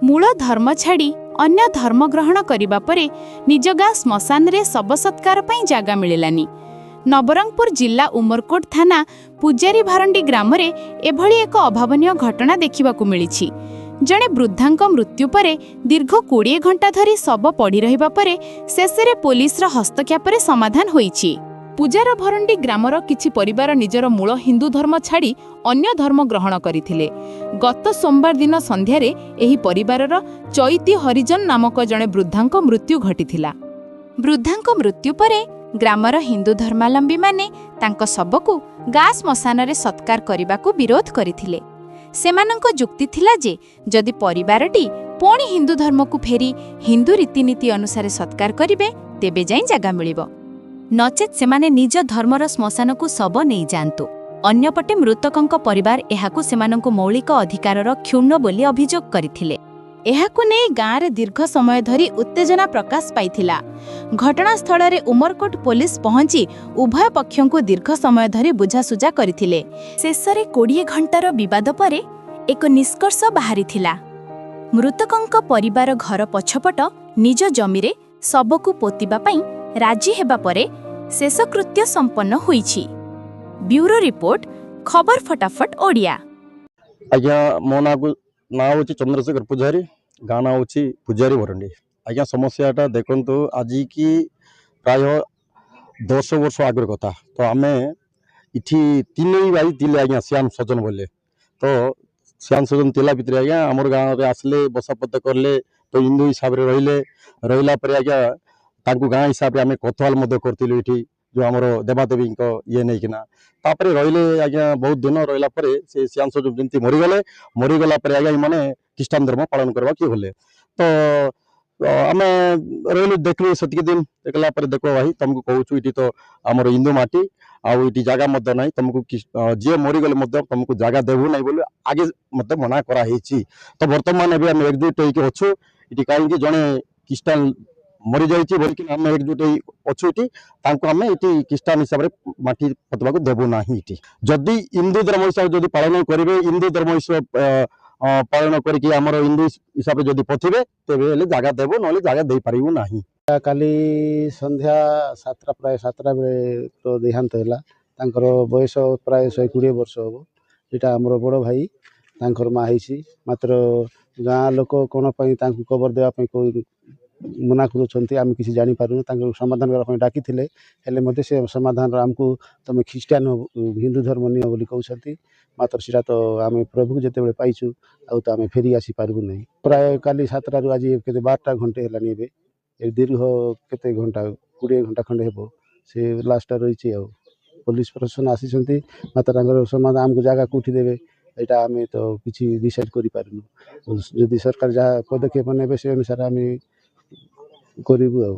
मूल धर्म छाड़ी अन्य धर्म ग्रहण करिबा परे निज गाँ श्मशान रे शव सत्कार पई जागा मिलिलानी। नवरंगपुर जिला उमरकोट थाना पूजारी भरंडी ग्राम रे एभली एक अभावनीय घटना देखिबाकू मिलिछि। जणे वृद्धांक मृत्यु परे दीर्घ 20 घंटा धरी शव पड़ी रहिबा परे शेषरे पुलिस हस्तक्षेपरे समाधान होईछि। पूजार भरंडी ग्रामर किछि परिवार निजर मूल हिंदू धर्म छाड़ी अन्य धर्म ग्रहण करथिले। गत सोमवार दिन संध्यारे एही परिवारर चैती हरिजन नामक जणे वृद्धांक मृत्यु घटिथिला। वृद्धांक मृत्यु परे ग्रामर हिंदू धर्मावलंबी माने तांको शवकू गाँ श्मशान रे सत्कार करिबाकू विरोध करथिले। सेमानंको जुक्ति थिला जे जदि परिवारटी पुणी हिंदू धर्म को फेरी हिंदू रीतिनीति अनुसार सत्कार करिवे तेबे जाई जागा मिलिबो, नचेत सेमाने निज धर्मर श्मशान को शव नहीं जांतु। अन्यपटे मृतकंक परिवार एहाकू सेमानंको मौलिक अधिकारर क्षुण्ण बोली अभियोग करथिले। एहाकू नै गाँव रे दीर्घ समय धरी उत्तेजना प्रकाश पाइथिला। घटनास्थल रे उमरकोट पुलिस पहुंची उभय पक्षों को दीर्घ समय धरी बुझासुझा करथिले। शेषरे 20 घंटार विवाद परे एक निष्कर्ष बाहरिथिला। मृतकंक परिवार घर पछपट निज जमी रे शवकू पोतिबा पई राजी हेबा परे शेषकृत्य संपन्न होईछि। ब्यूरो रिपोर्ट, खबर फटाफट ओडिया। आज्ञा मो ना हूँ चंद्रशेखर पूजारी, गाँ ना हूँ पूजारी भरंडी। आज्ञा समस्याटा देखु आज की प्राय 10 वर्ष आगर कथा। तो आम इठी 3 भाई थिले आज्ञा श्याम सजन बोले। तो श्याम सजन थिला भितर आज्ञा आमर गाँव में आसले बसापत करले। तो हिंदू हिसाब से रहिला पर आज्ञा गाँ हिसाब से आम कथवाल करथिलु इठी जो आमर देवादेवी ये नहीं किना तापरे रहिले आज्ञा बहुत दिन रहिला परे से श्याम सजन जमती मरीगला आज्ञा मैंने ख्रीष्टान धर्म पालन करवा किए भले। तो आम रही देखलु से दिन देखला देख भाई तुमको कहूँ ये तो आमर हिंदू माटी आईटी जगह ना तुमको जी मरीगले तुमको जगह देवु ना बोले आगे मत मना कराई। तो बर्तमान एवं आम एकजुट होकर अच्छु ये कहीं जड़े ख्रीष्टान मरी जाइए बोलिक आम एकजुट अच्छु ये आम ये ख्रीष्टान हिसाब से माटी पतवा को देवु ना। जदि हिंदू धर्म हिसाब से पालन करेंगे हिंदू धर्म हिसाब पालन करके आमर हिंदू हिसाब से पथिबे तेबे जगह देवु ना जगह दे पारिबु नाही। काली संध्या 7टा प्राय 7टा बेले तो देहांत है। बयस प्राय 120 वर्ष हम। यहाँ आमर बड़ भाई तांकर माँ है मात्र गाँ लोक कौन कबर देवाई कोई मना करुँच किसी जापारू समाधान करने डाकी हेले से समाधान आमको तुम ख्रीष्टान हिंदू धर्म निय बोली कहते मात्र सीटा तो आम प्रभु जिते पाइचु आउ तो आम फेरी आसी पार्बू ना। प्राय काली 7टारू आज के 12टा घंटे है दीर्घ केते घंटा 20 घंटा खंडे हे से लास्ट रही। पुलिस प्रशासन आसी मात्र समाधान आमको जगह कौटी देवे यहाँ आम तो किसी डिसाइड करूँ। जदि सरकार जहाँ पदक्षेप ने से अनुसार आम करूँ।